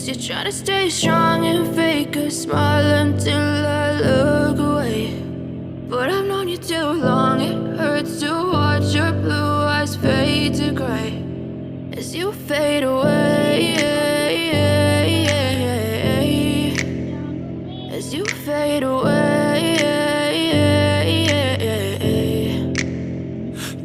guess you're trying to stay strong and fake a smile until I look away. But I've known you too long, it hurts to watch your blue eyes fade to gray as you fade away, as you fade away.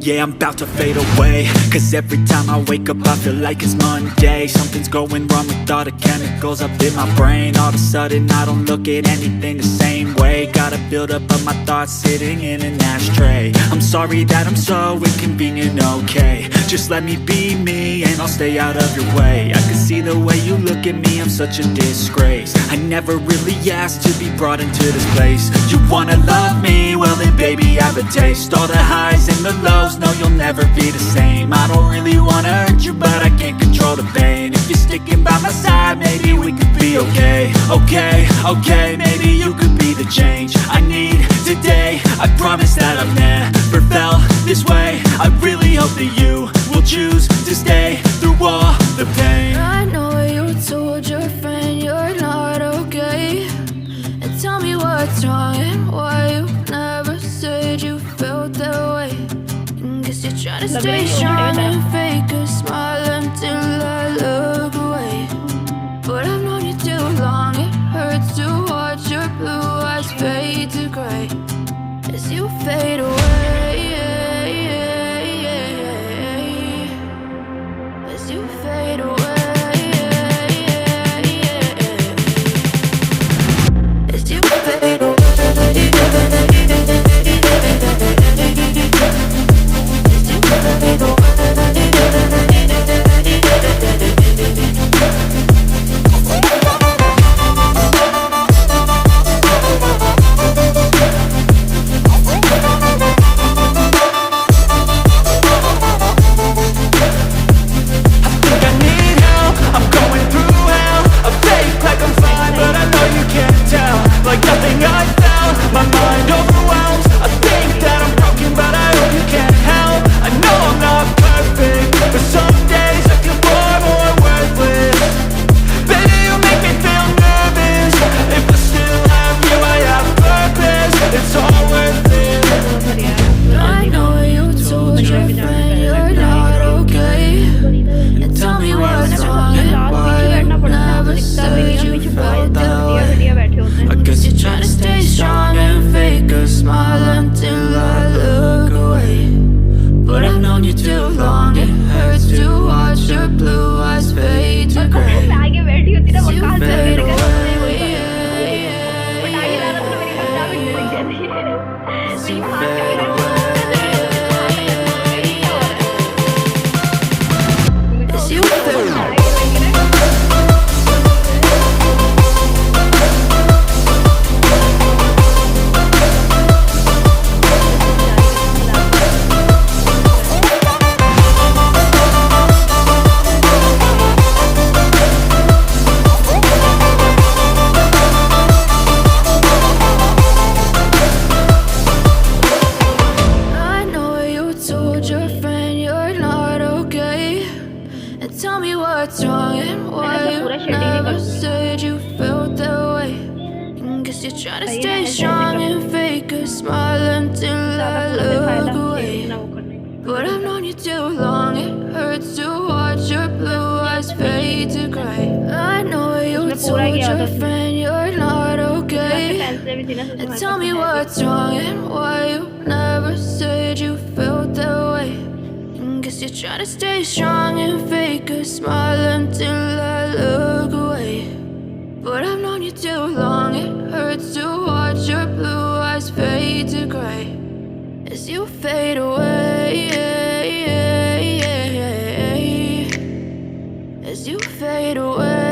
Yeah, I'm about to fade away, cause every time I wake up I feel like it's Monday. Something's going wrong with all the chemicals up in my brain. All of a sudden I don't look at anything the same way. Got a build-up of my thoughts sitting in an ashtray. I'm sorry that I'm so inconvenient, okay. Just let me be me and I'll stay out of your way. I can see the way you look at me, I'm such a disgrace. I never really asked to be brought into this place. You wanna love me? Well then baby I have a taste. All the highs and the lows, no you'll never be the same. I don't really wanna hurt you but I can't control the pain. If you're sticking by my side maybe we could be okay. Okay, maybe you could be the change I need today. I promise that I've never felt this way. I really hope that you will choose to stay through all the pain. I know you told your friend you're not okay, and tell me what's wrong and why you never said you felt that way. Guess you're trying to stay strong and fake a smile until I look away. But I've known you too long, it hurts to watch your blue eyes fade to gray as you fade away, as you fade away, as you fade away. And tell me what's wrong and why you never said you felt that way. And guess you're trying to stay strong and fake a smile until I look away. But I've known you too long, it hurts to watch your blue eyes fade to gray as you fade away, as you fade away.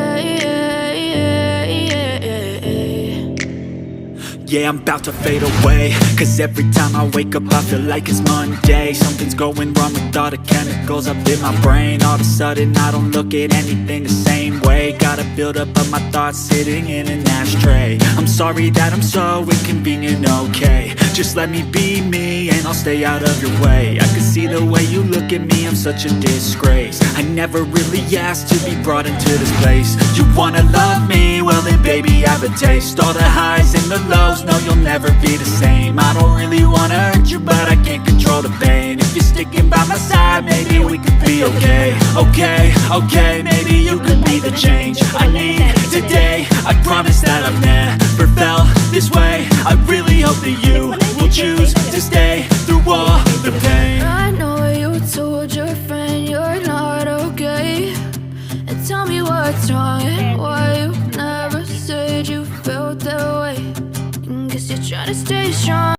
Yeah, I'm about to fade away, cause every time I wake up I feel like it's Monday. Something's going wrong with all the chemicals up in my brain. All of a sudden I don't look at anything the same way. Got a build-up of my thoughts sitting in an ashtray. I'm sorry that I'm so inconvenient, okay. Just let me be me and I'll stay out of your way. I can see the way you look at me, I'm such a disgrace. I never really asked to be brought into this place. You wanna love me? Well then baby, have a taste. All the highs and the lows, no you'll never be the same. I don't really wanna hurt you, but I can't control the pain. If you're sticking by my side, maybe we could be okay. Okay, okay, maybe you could be the change I need today. I promise that I've never felt this way. I really hope that you will choose to stay through all the pain. I know you told your friend you're not okay, and tell me what's wrong and why you never said you felt that way. Guess you're trying to stay strong.